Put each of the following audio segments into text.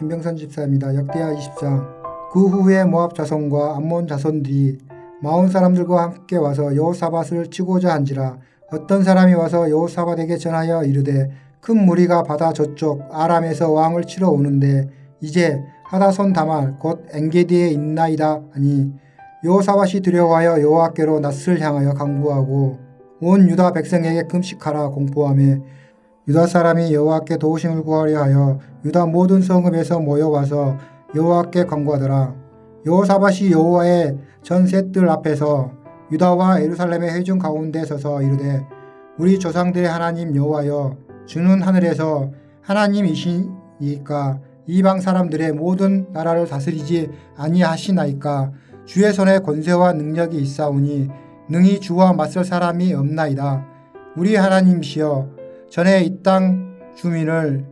김병선 집사입니다. 역대하 20장. 그 후에 모압 자손과 암몬 자손들이 마온 사람들과 함께 와서 여호사밧을 치고자 한지라. 어떤 사람이 와서 여호사밧에게 전하여 이르되 큰 무리가 바다 저쪽 아람에서 왕을 치러 오는데 이제 하다손 다말 곧 엔게디에 있나이다 하니 여호사밧이 두려워하여 여호와께로 낯을 향하여 간구하고 온 유다 백성에게 금식하라 공포하며 유다 사람이 여호와께 도우심을 구하려 하여 유다 모든 성읍에서 모여와서 여호와께 간구하더라. 여호사밧이 여호와의 전 셋들 앞에서 유다와 예루살렘의 회중 가운데 서서 이르되 우리 조상들의 하나님 여호와여 주는 하늘에서 하나님이시니까 이방 사람들의 모든 나라를 다스리지 아니하시나이까. 주의 손에 권세와 능력이 있사오니 능히 주와 맞설 사람이 없나이다. 우리 하나님이시여 전에 이 땅 주민을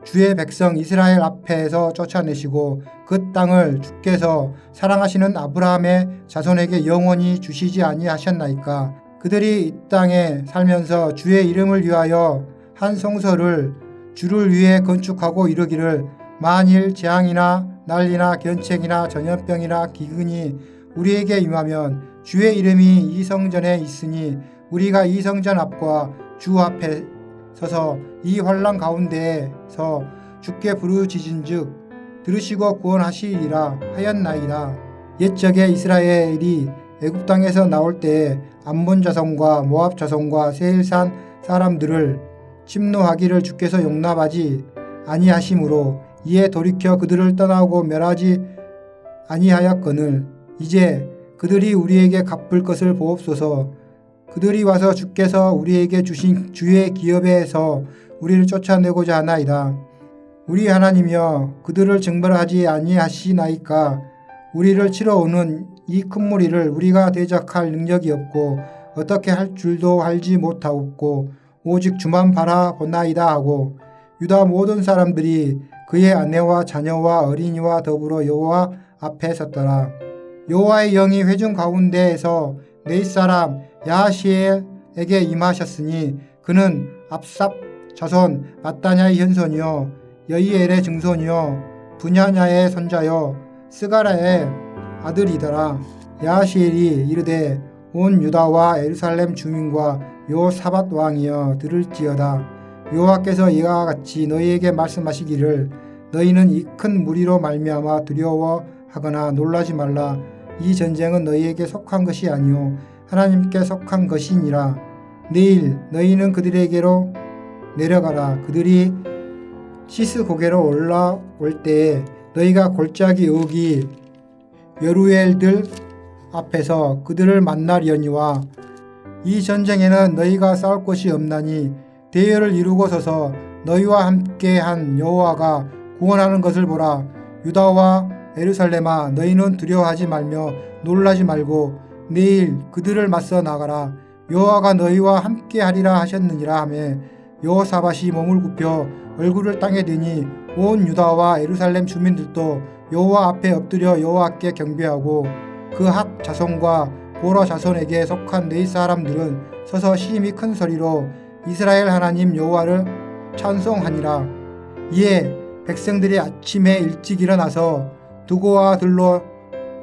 주의 백성 이스라엘 앞에서 쫓아내시고 그 땅을 주께서 사랑하시는 아브라함의 자손에게 영원히 주시지 아니하셨나이까. 그들이 이 땅에 살면서 주의 이름을 위하여 한 성소를 주를 위해 건축하고 이르기를 만일 재앙이나 난리나 견책이나 전염병이나 기근이 우리에게 임하면 주의 이름이 이 성전에 있으니 우리가 이 성전 앞과 주 앞에 서서 이 환난 가운데에서 주께 부르짖은즉 들으시고 구원하시리라 하였나이다. 옛적에 이스라엘이 애굽 땅에서 나올 때에 암몬 자손과 모압 자손과 세일산 사람들을 침노하기를 주께서 용납하지 아니하심으로 이에 돌이켜 그들을 떠나고 멸하지 아니하였거늘 이제 그들이 우리에게 갚을 것을 보옵소서. 그들이 와서 주께서 우리에게 주신 주의 기업에서 우리를 쫓아내고자 하나이다. 우리 하나님이여 그들을 징벌하지 아니하시나이까. 우리를 치러 오는 이 큰 무리를 우리가 대적할 능력이 없고 어떻게 할 줄도 알지 못하옵고 오직 주만 바라보나이다 하고 유다 모든 사람들이 그의 아내와 자녀와 어린이와 더불어 여호와 앞에 섰더라. 여호와의 영이 회중 가운데에서 네잇 사람 야하시엘에게 임하셨으니 그는 압삽 자손 마따냐의 현손이요 여이엘의 증손이요 분야냐의 손자요 스가라의 아들이더라. 야하시엘이 이르되 온 유다와 예루살렘 주민과 여호사밧 왕이여 들을지어다. 여호와께서 이와 같이 너희에게 말씀하시기를 너희는 이 큰 무리로 말미암아 두려워하거나 놀라지 말라. 이 전쟁은 너희에게 속한 것이 아니요 하나님께 속한 것이니라. 내일 너희는 그들에게로 내려가라. 그들이 시스 고개로 올라올 때에 너희가 골짜기 여기 여루엘들 앞에서 그들을 만나려니와 이 전쟁에는 너희가 싸울 것이 없나니 대열을 이루고 서서 너희와 함께한 여호와가 구원하는 것을 보라. 유다와 예루살렘아 너희는 두려워하지 말며 놀라지 말고 내일 그들을 맞서 나가라. 여호와가 너희와 함께하리라 하셨느니라 하며 여호사밧이 몸을 굽혀 얼굴을 땅에 대니 온 유다와 예루살렘 주민들도 여호와 앞에 엎드려 여호와께 경배하고 그 핫 자손과 고라 자손에게 속한 네잇 사람들은 서서 심히 큰 소리로 이스라엘 하나님 여호와를 찬송하니라. 이에 백성들이 아침에 일찍 일어나서 두고와 들로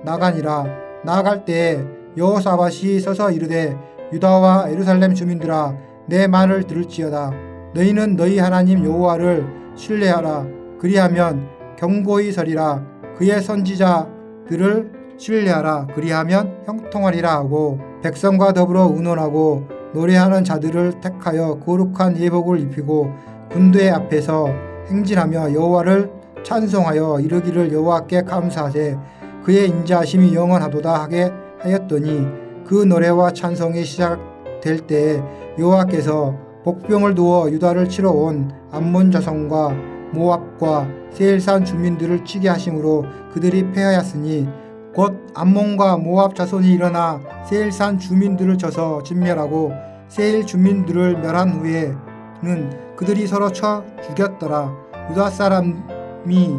나가니라. 나아갈 때에 여호사밧이 서서 이르되 유다와 예루살렘 주민들아 내 말을 들을지어다. 너희는 너희 하나님 여호와를 신뢰하라. 그리하면 경고히 서리라. 그의 선지자들을 신뢰하라. 그리하면 형통하리라 하고 백성과 더불어 의논하고 노래하는 자들을 택하여 거룩한 예복을 입히고 군대 앞에서 행진하며 여호와를 찬송하여 이르기를 여호와께 감사하세 그의 인자하심이 영원하도다 하게 하였더니 그 노래와 찬송이 시작될 때에 여호와께서 복병을 두어 유다를 치러 온 암몬 자손과 모압과 세일산 주민들을 치게 하심으로 그들이 패하였으니 곧 암몬과 모압 자손이 일어나 세일산 주민들을 쳐서 진멸하고 세일 주민들을 멸한 후에는 그들이 서로 쳐 죽였더라. 유다 사람이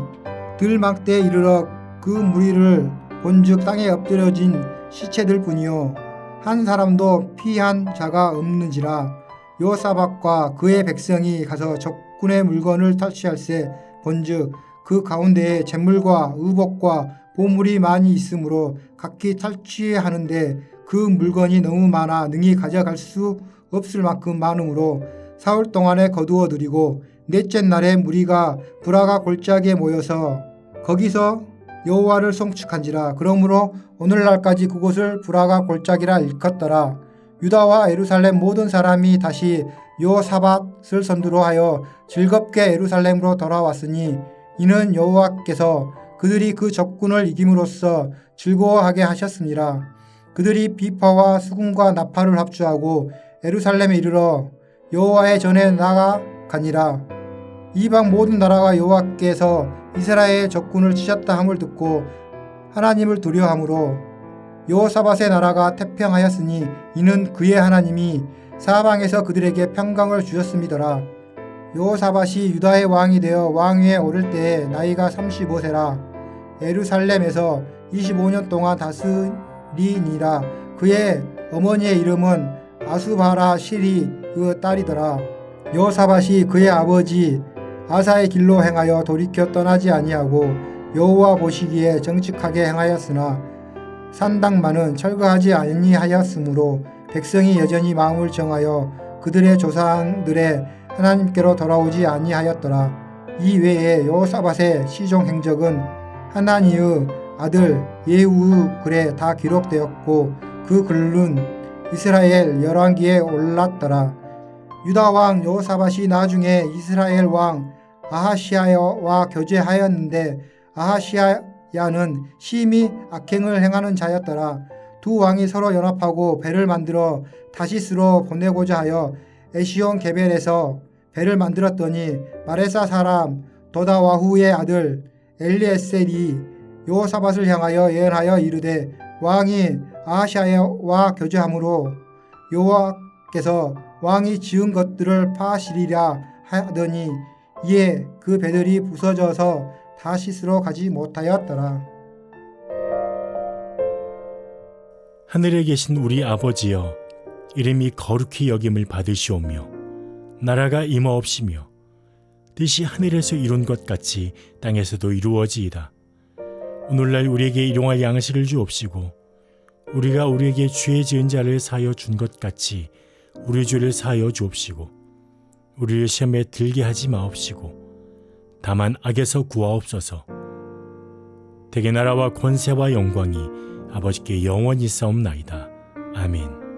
들막대에 이르러 그 무리를 본즉 땅에 엎드려진 시체들 뿐이요 한 사람도 피한 자가 없는지라. 여호사밧과 그의 백성이 가서 적군의 물건을 탈취할세 본즉 그 가운데에 재물과 의복과 보물이 많이 있으므로 각기 탈취하는데 그 물건이 너무 많아 능히 가져갈 수 없을 만큼 많으므로 사흘 동안에 거두어 들이고 넷째 날에 무리가 브라가 골짜기에 모여서 거기서 여호와를 송축한지라. 그러므로 오늘날까지 그곳을 브라가 골짜기라 일컫더라. 유다와 예루살렘 모든 사람이 다시 여호사밧을 선두로 하여 즐겁게 예루살렘으로 돌아왔으니 이는 여호와께서 그들이 그 적군을 이김으로써 즐거워하게 하셨습니다. 그들이 비파와 수금과 나팔을 합주하고 예루살렘에 이르러 여호와의 전에 나아가니라. 이방 모든 나라가 여호와께서 이스라엘의 적군을 치셨다 함을 듣고 하나님을 두려워하므로 여호사밧의 나라가 태평하였으니 이는 그의 하나님이 사방에서 그들에게 평강을 주셨음이더라. 여호사밧이 유다의 왕이 되어 왕위에 오를 때에 나이가 35세라. 예루살렘에서 25년 동안 다스리니라. 그의 어머니의 이름은 아수바라 실이 그 딸이더라. 여호사밧이 그의 아버지 아사의 길로 행하여 돌이켜 떠나지 아니하고 여호와 보시기에 정직하게 행하였으나 산당만은 철거하지 아니하였으므로 백성이 여전히 마음을 정하여 그들의 조상들의 하나님께로 돌아오지 아니하였더라. 이 외에 여호사밧의 시종 행적은 하나니의 아들 예후의 글에 다 기록되었고 그 글은 이스라엘 열왕기에 올랐더라. 유다 왕 여호사밧이 나중에 이스라엘 왕 아하시야와 교제하였는데 아하시야는 심히 악행을 행하는 자였더라. 두 왕이 서로 연합하고 배를 만들어 다시스로 보내고자 하여 에시온 게벨에서 배를 만들었더니 마레사 사람 도다와후의 아들 엘리에셀이 여호사밧을 향하여 예언하여 이르되 왕이 아하시야와 교제함으로 여호와께서 왕이 지은 것들을 파하시리라 하더니 이에 그 배들이 부서져서 다시스로 가지 못하였더라. 하늘에 계신 우리 아버지여, 이름이 거룩히 여김을 받으시오며 나라가 임하옵시며 뜻이 하늘에서 이룬 것 같이 땅에서도 이루어지이다. 오늘날 우리에게 일용할 양식을 주옵시고 우리가 우리에게 죄 지은 자를 사하여 준 것 같이 우리 죄를 사하여 주옵시고 우리를 시험에 들게 하지 마옵시고 다만 악에서 구하옵소서. 대개 나라와 권세와 영광이 아버지께 영원히 싸움나이다. 아멘.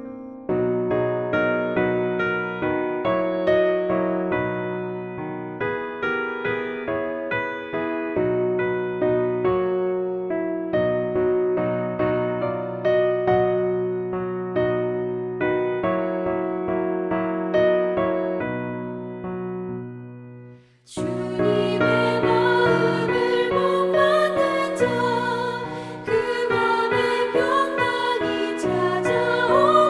주님의 마음을 못 받는 자, 그 맘에 평강이 찾아오고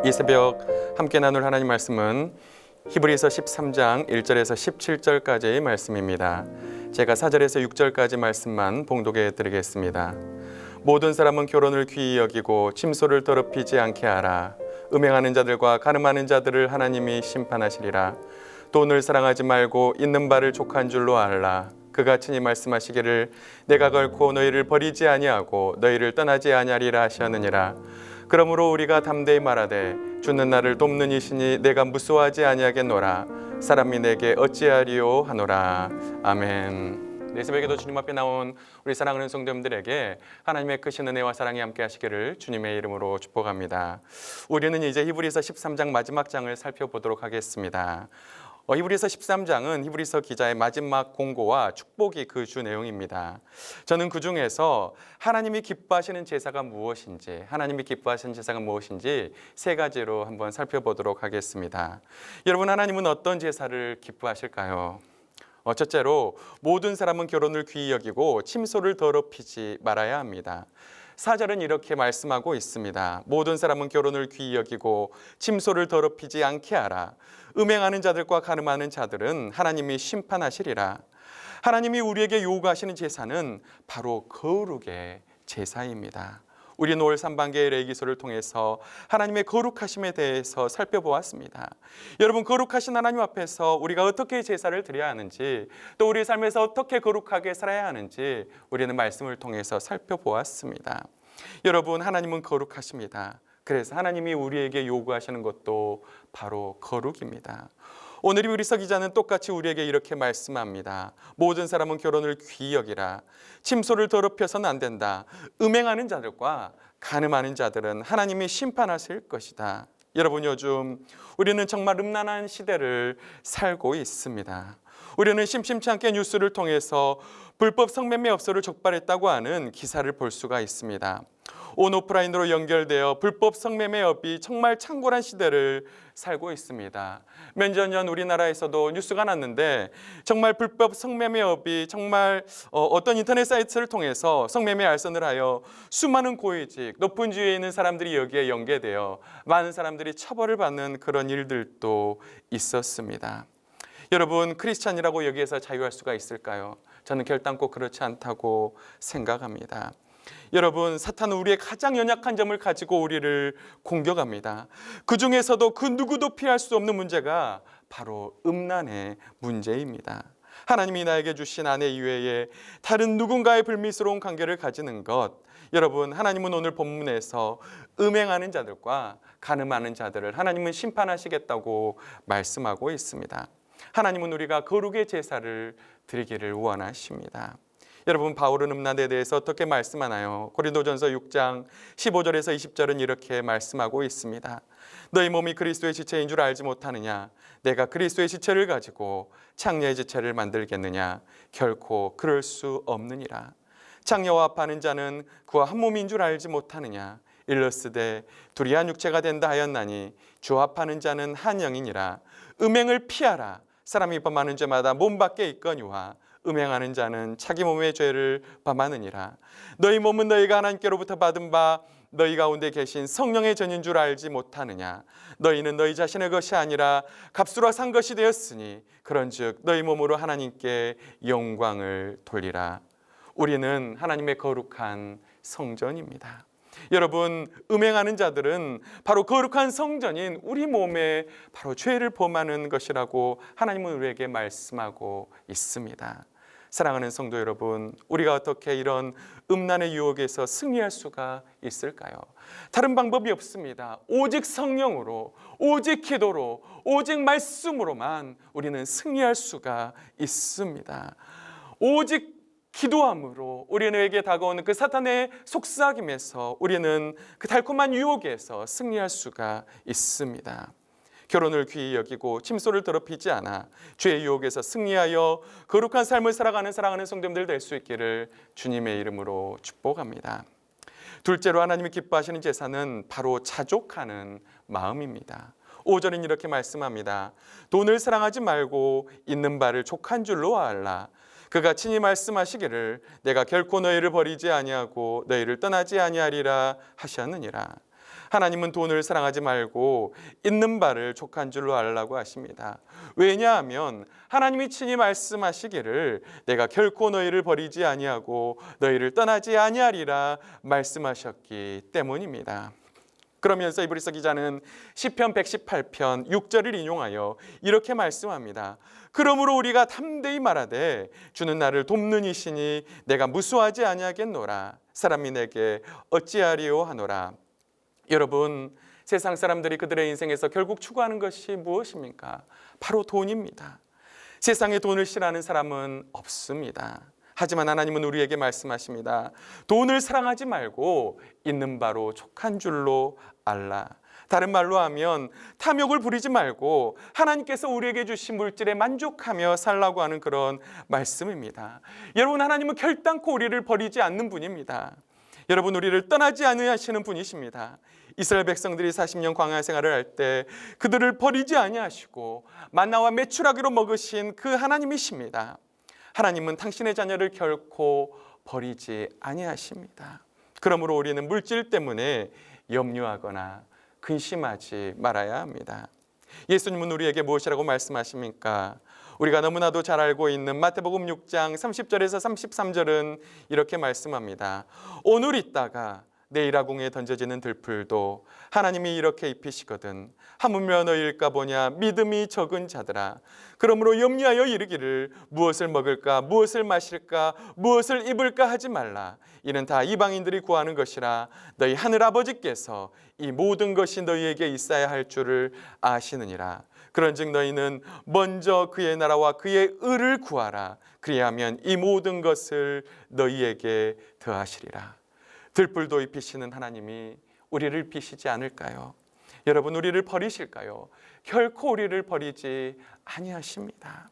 이 새벽 함께 나눌 하나님 말씀은 히브리서 13장 1절에서 17절까지의 말씀입니다. 제가 4절에서 6절까지 말씀만 봉독해 드리겠습니다. 모든 사람은 결혼을 귀히 여기고 침소를 더럽히지 않게 하라. 음행하는 자들과 가늠하는 자들을 하나님이 심판하시리라. 돈을 사랑하지 말고 있는 바를 족한 줄로 알라. 그가 친히 말씀하시기를 내가 결코 너희를 버리지 아니하고 너희를 떠나지 아니하리라 하셨느니라. 그러므로 우리가 담대히 말하되 죽는 나를 돕는 이시니 내가 무수하지 아니하겠노라. 사람이 내게 어찌하리요 하노라. 아멘. 이 새벽에도 주님 앞에 나온 우리 사랑하는 성도님들에게 하나님의 크신 은혜와 사랑이 함께 하시기를 주님의 이름으로 축복합니다. 우리는 이제 히브리서 13장 마지막 장을 살펴보도록 하겠습니다. 히브리서 13장은 히브리서 기자의 마지막 공고와 축복이 그 주 내용입니다. 저는 그 중에서 하나님이 기뻐하시는 제사가 무엇인지, 하나님이 기뻐하시는 제사가 무엇인지 세 가지로 한번 살펴보도록 하겠습니다. 여러분, 하나님은 어떤 제사를 기뻐하실까요? 첫째로 모든 사람은 결혼을 귀히 여기고 침소를 더럽히지 말아야 합니다. 4절은 이렇게 말씀하고 있습니다. 모든 사람은 결혼을 귀히 여기고 침소를 더럽히지 않게 하라. 음행하는 자들과 가늠하는 자들은 하나님이 심판하시리라. 하나님이 우리에게 요구하시는 제사는 바로 거룩의 제사입니다. 우리는 올 3반기의 레위기서를 통해서 하나님의 거룩하심에 대해서 살펴보았습니다. 여러분, 거룩하신 하나님 앞에서 우리가 어떻게 제사를 드려야 하는지, 또 우리 삶에서 어떻게 거룩하게 살아야 하는지 우리는 말씀을 통해서 살펴보았습니다. 여러분, 하나님은 거룩하십니다. 그래서 하나님이 우리에게 요구하시는 것도 바로 거룩입니다. 오늘 히브리서 기자는 똑같이 우리에게 이렇게 말씀합니다. 모든 사람은 결혼을 귀히 여기라. 침소를 더럽혀서는 안 된다. 음행하는 자들과 간음하는 자들은 하나님이 심판하실 것이다. 여러분, 요즘 우리는 정말 음란한 시대를 살고 있습니다. 우리는 심심치 않게 뉴스를 통해서 불법 성매매 업소를 적발했다고 하는 기사를 볼 수가 있습니다. 온 오프라인으로 연결되어 불법 성매매업이 정말 창궐한 시대를 살고 있습니다. 몇 년 전 우리나라에서도 뉴스가 났는데 정말 불법 성매매업이 정말 어떤 인터넷 사이트를 통해서 성매매 알선을 하여 수많은 고위직, 높은 지위에 있는 사람들이 여기에 연계되어 많은 사람들이 처벌을 받는 그런 일들도 있었습니다. 여러분, 크리스찬이라고 여기에서 자유할 수가 있을까요? 저는 결단코 그렇지 않다고 생각합니다. 여러분, 사탄은 우리의 가장 연약한 점을 가지고 우리를 공격합니다. 그 중에서도 그 누구도 피할 수 없는 문제가 바로 음란의 문제입니다. 하나님이 나에게 주신 아내 이외에 다른 누군가의 불미스러운 관계를 가지는 것, 여러분, 하나님은 오늘 본문에서 음행하는 자들과 간음하는 자들을 하나님은 심판하시겠다고 말씀하고 있습니다. 하나님은 우리가 거룩의 제사를 드리기를 원하십니다. 여러분, 바울은 음란에 대해서 어떻게 말씀하나요? 고린도전서 6장 15절에서 20절은 이렇게 말씀하고 있습니다. 너희 몸이 그리스도의 지체인 줄 알지 못하느냐? 내가 그리스도의 지체를 가지고 창녀의 지체를 만들겠느냐? 결코 그럴 수 없느니라. 창녀와 합하는 자는 그와 한 몸인 줄 알지 못하느냐? 일러스되 둘이 한 육체가 된다 하였나니 조합하는 자는 한 영이니라. 음행을 피하라. 사람이 범하는 죄마다 몸 밖에 있거니와 음행하는 자는 자기 몸의 죄를 범하느니라. 너희 몸은 너희가 하나님께로부터 받은 바 너희 가운데 계신 성령의 전인 줄 알지 못하느냐? 너희는 너희 자신의 것이 아니라 값으로 산 것이 되었으니 그런즉 너희 몸으로 하나님께 영광을 돌리라. 우리는 하나님의 거룩한 성전입니다. 여러분, 음행하는 자들은 바로 거룩한 성전인 우리 몸에 바로 죄를 범하는 것이라고 하나님은 우리에게 말씀하고 있습니다. 사랑하는 성도 여러분, 우리가 어떻게 이런 음란의 유혹에서 승리할 수가 있을까요? 다른 방법이 없습니다. 오직 성령으로, 오직 기도로, 오직 말씀으로만 우리는 승리할 수가 있습니다. 오직 기도함으로 우리에게 다가오는 그 사탄의 속삭임에서 우리는 그 달콤한 유혹에서 승리할 수가 있습니다. 결혼을 귀히 여기고 침소를 더럽히지 않아 죄의 유혹에서 승리하여 거룩한 삶을 살아가는 사랑하는 성도님들 될 수 있기를 주님의 이름으로 축복합니다. 둘째로 하나님이 기뻐하시는 제사는 바로 자족하는 마음입니다. 5절은 이렇게 말씀합니다. 돈을 사랑하지 말고 있는 바를 족한 줄로 알라. 그가 친히 말씀하시기를 내가 결코 너희를 버리지 아니하고 너희를 떠나지 아니하리라 하셨느니라. 하나님은 돈을 사랑하지 말고 있는 바를 족한 줄로 알라고 하십니다. 왜냐하면 하나님이 친히 말씀하시기를 내가 결코 너희를 버리지 아니하고 너희를 떠나지 아니하리라 말씀하셨기 때문입니다. 그러면서 이브리서 기자는 시편 118편 6절을 인용하여 이렇게 말씀합니다. 그러므로 우리가 담대히 말하되 주는 나를 돕는 이시니 내가 무수하지 아니하겠노라. 사람이 내게 어찌하리요 하노라. 여러분, 세상 사람들이 그들의 인생에서 결국 추구하는 것이 무엇입니까? 바로 돈입니다. 세상에 돈을 싫어하는 사람은 없습니다. 하지만 하나님은 우리에게 말씀하십니다. 돈을 사랑하지 말고 있는 바로 족한 줄로 알라. 다른 말로 하면 탐욕을 부리지 말고 하나님께서 우리에게 주신 물질에 만족하며 살라고 하는 그런 말씀입니다. 여러분, 하나님은 결단코 우리를 버리지 않는 분입니다. 여러분, 우리를 떠나지 아니하시는 분이십니다. 이스라엘 백성들이 40년 광야 생활을 할 때 그들을 버리지 아니하시고 만나와 메추라기로 먹으신 그 하나님이십니다. 하나님은 당신의 자녀를 결코 버리지 아니하십니다. 그러므로 우리는 물질 때문에 염려하거나 근심하지 말아야 합니다. 예수님은 우리에게 무엇이라고 말씀하십니까? 우리가 너무나도 잘 알고 있는 마태복음 6장 30절에서 33절은 이렇게 말씀합니다. 오늘 있다가 내일 아궁에 던져지는 들풀도 하나님이 이렇게 입히시거든 하물며 너희일까 보냐 믿음이 적은 자들아. 그러므로 염려하여 이르기를 무엇을 먹을까 무엇을 마실까 무엇을 입을까 하지 말라. 이는 다 이방인들이 구하는 것이라. 너희 하늘 아버지께서 이 모든 것이 너희에게 있어야 할 줄을 아시느니라. 그런즉 너희는 먼저 그의 나라와 그의 의를 구하라. 그리하면 이 모든 것을 너희에게 더하시리라. 들불도 입히시는 하나님이 우리를 비시지 않을까요? 여러분, 우리를 버리실까요? 결코 우리를 버리지 아니하십니다.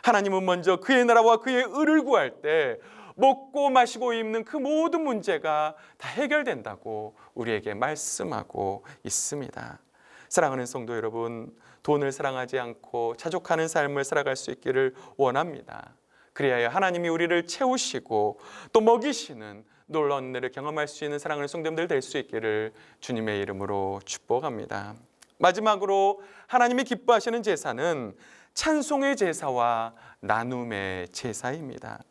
하나님은 먼저 그의 나라와 그의 의를 구할 때 먹고 마시고 입는 그 모든 문제가 다 해결된다고 우리에게 말씀하고 있습니다. 사랑하는 성도 여러분, 돈을 사랑하지 않고 자족하는 삶을 살아갈 수 있기를 원합니다. 그래야 하나님이 우리를 채우시고 또 먹이시는 놀라운 은혜를 경험할 수 있는 사랑하는 성도님들 될 수 있기를 주님의 이름으로 축복합니다. 마지막으로 하나님이 기뻐하시는 제사는 찬송의 제사와 나눔의 제사입니다.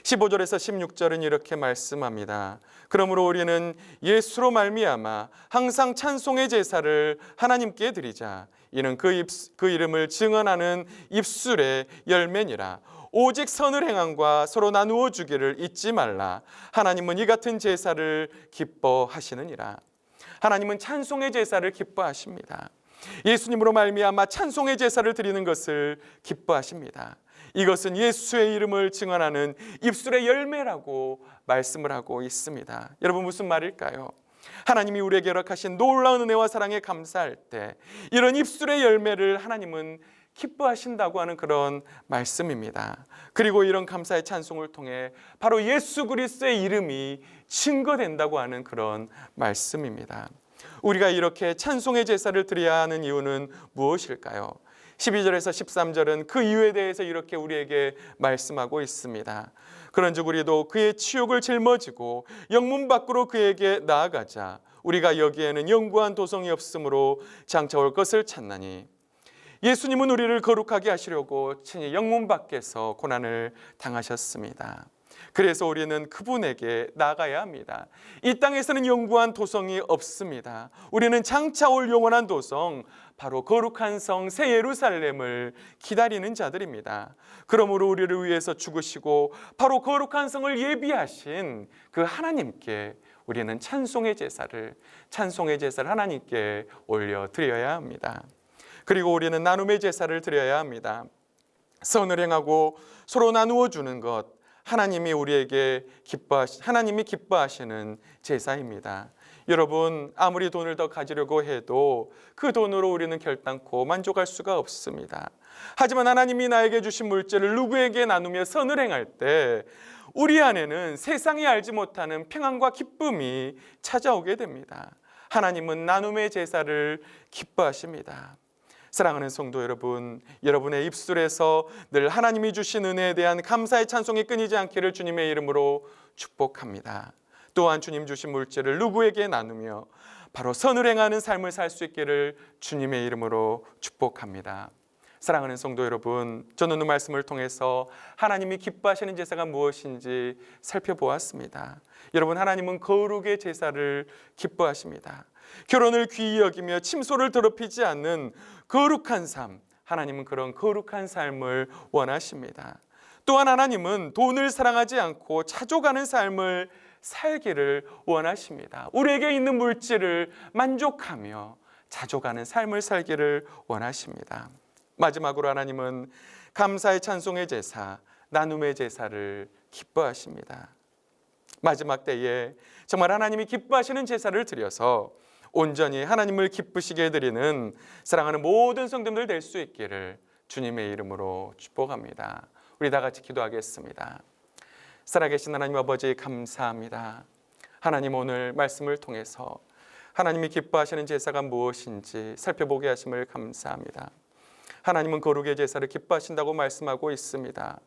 15절에서 16절은 이렇게 말씀합니다. 그러므로 우리는 예수로 말미암아 항상 찬송의 제사를 하나님께 드리자. 이는 그 이름을 증언하는 입술의 열매니라. 오직 선을 행함과 서로 나누어 주기를 잊지 말라. 하나님은 이 같은 제사를 기뻐하시느니라. 하나님은 찬송의 제사를 기뻐하십니다. 예수님으로 말미암아 찬송의 제사를 드리는 것을 기뻐하십니다. 이것은 예수의 이름을 증언하는 입술의 열매라고 말씀을 하고 있습니다. 여러분, 무슨 말일까요? 하나님이 우리에게 허락하신 놀라운 은혜와 사랑에 감사할 때 이런 입술의 열매를 하나님은 기뻐하신다고 하는 그런 말씀입니다. 그리고 이런 감사의 찬송을 통해 바로 예수 그리스도의 이름이 증거된다고 하는 그런 말씀입니다. 우리가 이렇게 찬송의 제사를 드려야 하는 이유는 무엇일까요? 12절에서 13절은 그 이유에 대해서 이렇게 우리에게 말씀하고 있습니다. 그런즉 우리도 그의 치욕을 짊어지고 영문 밖으로 그에게 나아가자. 우리가 여기에는 영구한 도성이 없으므로 장차 올 것을 찾나니. 예수님은 우리를 거룩하게 하시려고 친히 영문 밖에서 고난을 당하셨습니다. 그래서 우리는 그분에게 나가야 합니다. 이 땅에서는 영구한 도성이 없습니다. 우리는 장차 올 영원한 도성, 바로 거룩한 성 새 예루살렘을 기다리는 자들입니다. 그러므로 우리를 위해서 죽으시고 바로 거룩한 성을 예비하신 그 하나님께 우리는 찬송의 제사를 하나님께 올려드려야 합니다. 그리고 우리는 나눔의 제사를 드려야 합니다. 선을 행하고 서로 나누어 주는 것, 하나님이 기뻐하시는 제사입니다. 여러분, 아무리 돈을 더 가지려고 해도 그 돈으로 우리는 결단코 만족할 수가 없습니다. 하지만 하나님이 나에게 주신 물질을 누구에게 나누며 선을 행할 때 우리 안에는 세상이 알지 못하는 평안과 기쁨이 찾아오게 됩니다. 하나님은 나눔의 제사를 기뻐하십니다. 사랑하는 성도 여러분, 여러분의 입술에서 늘 하나님이 주신 은혜에 대한 감사의 찬송이 끊이지 않기를 주님의 이름으로 축복합니다. 또한 주님 주신 물질을 누구에게 나누며 바로 선을 행하는 삶을 살 수 있기를 주님의 이름으로 축복합니다. 사랑하는 성도 여러분, 저는 오늘 말씀을 통해서 하나님이 기뻐하시는 제사가 무엇인지 살펴보았습니다. 여러분, 하나님은 거룩의 제사를 기뻐하십니다. 결혼을 귀히 여기며 침소를 더럽히지 않는 거룩한 삶, 하나님은 그런 거룩한 삶을 원하십니다. 또한 하나님은 돈을 사랑하지 않고 차족하는 삶을 살기를 원하십니다. 우리에게 있는 물질을 만족하며 차족하는 삶을 살기를 원하십니다. 마지막으로 하나님은 감사의 찬송의 제사, 나눔의 제사를 기뻐하십니다. 마지막 때에 정말 하나님이 기뻐하시는 제사를 드려서 온전히 하나님을 기쁘시게 드리는 사랑하는 모든 성도들 될 수 있기를 주님의 이름으로 축복합니다. 우리 다 같이 기도하겠습니다. 살아계신 하나님 아버지, 감사합니다. 하나님, 오늘 말씀을 통해서 하나님이 기뻐하시는 제사가 무엇인지 살펴보게 하심을 감사합니다. 하나님은 거룩의 제사를 기뻐하신다고 말씀하고 있습니다.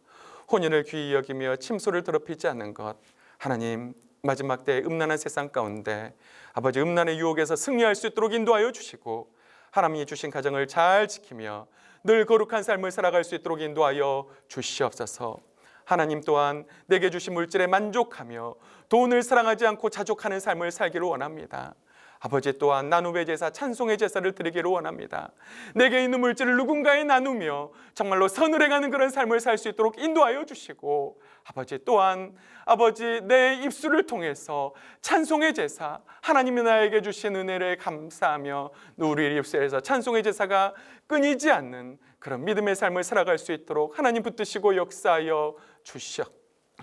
혼인을 귀히 여기며 침소를 더럽히지 않는 것, 하나님, 마지막 때 음란한 세상 가운데 아버지 음란의 유혹에서 승리할 수 있도록 인도하여 주시고, 하나님이 주신 가정을 잘 지키며 늘 거룩한 삶을 살아갈 수 있도록 인도하여 주시옵소서. 하나님 또한 내게 주신 물질에 만족하며 돈을 사랑하지 않고 자족하는 삶을 살기를 원합니다. 아버지 또한 나눔의 제사, 찬송의 제사를 드리기를 원합니다. 내게 있는 물질을 누군가에 나누며 정말로 선을 행하는 그런 삶을 살 수 있도록 인도하여 주시고, 아버지 또한 아버지 내 입술을 통해서 찬송의 제사, 하나님이 나에게 주신 은혜를 감사하며 우리 입술에서 찬송의 제사가 끊이지 않는 그런 믿음의 삶을 살아갈 수 있도록 하나님 붙드시고 역사하여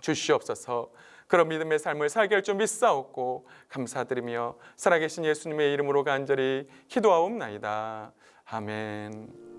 주시옵소서. 그런 믿음의 삶을 살게 할 줄 믿사옵고 감사드리며 살아계신 예수님의 이름으로 간절히 기도하옵나이다. 아멘.